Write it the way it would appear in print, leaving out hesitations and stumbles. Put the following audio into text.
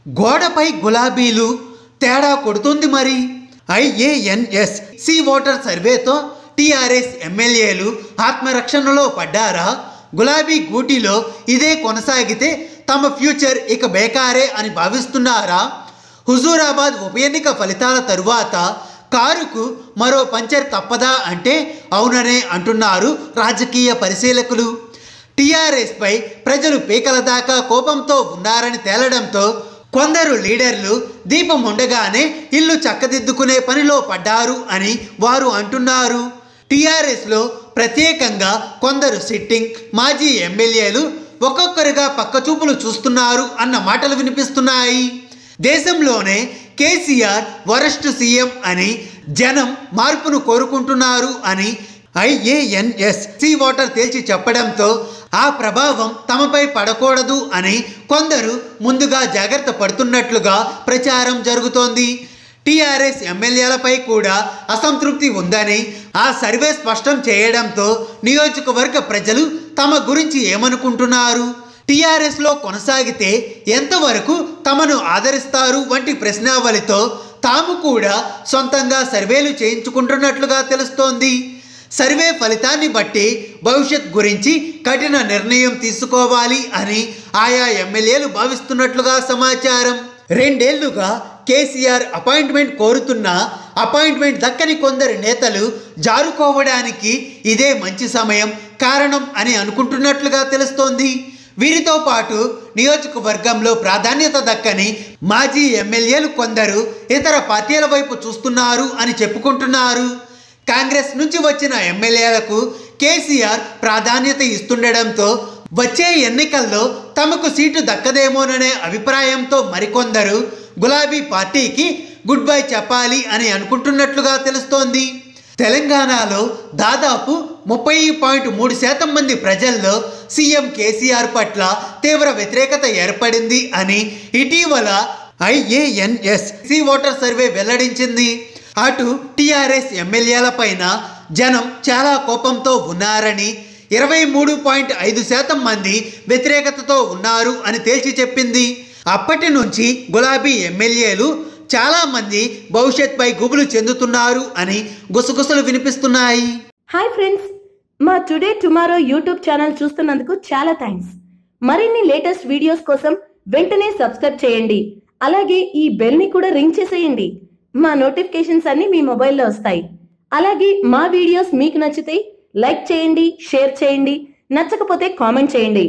గోడపై గులాబీలు తేడా కొడుతుంది మరి. IANS సీ ఓటర్ సర్వేతో టీఆర్ఎస్ ఎమ్మెల్యేలు ఆత్మరక్షణలో పడ్డారా? గులాబీ గూటిలో ఇదే కొనసాగితే తమ ఫ్యూచర్ ఇక బేకారే అని భావిస్తున్నారా? హుజూరాబాద్ ఉప ఎన్నిక ఫలితాల తరువాత కారుకు మరో పంచర్ తప్పదా అంటే అవుననే అంటున్నారు రాజకీయ పరిశీలకులు. టీఆర్ఎస్పై ప్రజలు పీకల దాకా కోపంతో ఉన్నారని తేలడంతో కొందరు లీడర్లు దీపం ఉండగానే ఇల్లు చక్కదిద్దుకునే పనిలో పడ్డారు అని వారు అంటున్నారు. టీఆర్ఎస్లో ప్రత్యేకంగా కొందరు సిట్టింగ్ మాజీ ఎమ్మెల్యేలు ఒక్కొక్కరుగా పక్కచూపులు చూస్తున్నారు అన్న మాటలు వినిపిస్తున్నాయి. దేశంలోనే కేసీఆర్ వరస్ట్ సీఎం అని, జనం మార్పును కోరుకుంటున్నారు అని IANS సీ ఓటర్ తేల్చి చెప్పడంతో ఆ ప్రభావం తమపై పడకూడదు అని కొందరు ముందుగా జాగ్రత్త పడుతున్నట్లుగా ప్రచారం జరుగుతోంది. టీఆర్ఎస్ ఎమ్మెల్యేలపై కూడా అసంతృప్తి ఉందని ఆ సర్వే స్పష్టం చేయడంతో నియోజకవర్గ ప్రజలు తమ గురించి ఏమనుకుంటున్నారు, టీఆర్ఎస్లో కొనసాగితే ఎంతవరకు తమను ఆదరిస్తారు వంటి ప్రశ్నావళితో తాము కూడా సొంతంగా సర్వేలు చేయించుకుంటున్నట్లుగా తెలుస్తోంది. సర్వే ఫలితాన్ని బట్టి భవిష్యత్ గురించి కఠిన నిర్ణయం తీసుకోవాలి అని ఆయా ఎమ్మెల్యేలు భావిస్తున్నట్లుగా సమాచారం. 2 ఏళ్లుగా కేసీఆర్ అపాయింట్మెంట్ కోరుతున్నా అపాయింట్మెంట్ దక్కని కొందరు నేతలు జారుకోవడానికి ఇదే మంచి సమయం కారణం అని అనుకుంటున్నట్లుగా తెలుస్తోంది. వీరితో పాటు నియోజకవర్గంలో ప్రాధాన్యత దక్కని మాజీ ఎమ్మెల్యేలు కొందరు ఇతర పార్టీల వైపు చూస్తున్నారు అని చెప్పుకుంటున్నారు. కాంగ్రెస్ నుంచి వచ్చిన ఎమ్మెల్యేలకు కేసీఆర్ ప్రాధాన్యత ఇస్తుండడంతో వచ్చే ఎన్నికల్లో తమకు సీటు దక్కదేమోననే అభిప్రాయంతో మరికొందరు గులాబీ పార్టీకి గుడ్ బై చెప్పాలి అని అనుకుంటున్నట్లుగా తెలుస్తోంది. తెలంగాణలో దాదాపు 30.3% మంది ప్రజల్లో సీఎం కేసీఆర్ పట్ల తీవ్ర వ్యతిరేకత ఏర్పడింది అని ఇటీవల IANS సీ ఓటర్ సర్వే వెల్లడించింది. అటు టీఆర్ఎస్ ఎమ్మెల్యేల పైన జనం చాలా కోపంతో ఉన్నారని, 23.5% మంది వ్యతిరేకతతో ఉన్నారు అని తేల్చి చెప్పింది. అప్పటి నుంచి గులాబీ ఎమ్మెల్యేలు చాలా మంది భవిష్యత్పై గుబులు చెందుతున్నారు అని గుసగుసలు వినిపిస్తున్నాయి. హాయ్ ఫ్రెండ్స్, మా టుడే టుమారో యూట్యూబ్ ఛానల్ చూస్తున్నందుకు చాలా థ్యాంక్స్. మరిన్ని లేటెస్ట్ వీడియోస్ కోసం వెంటనే సబ్స్క్రైబ్ చేయండి. అలాగే ఈ బెల్ ని కూడా రింగ్ చేసేయండి. మా నోటిఫికేషన్స్ అన్ని మీ మొబైల్లో వస్తాయి. అలాగే మా వీడియోస్ మీకు నచ్చితే లైక్ చేయండి, షేర్ చేయండి, నచ్చకపోతే కామెంట్ చేయండి.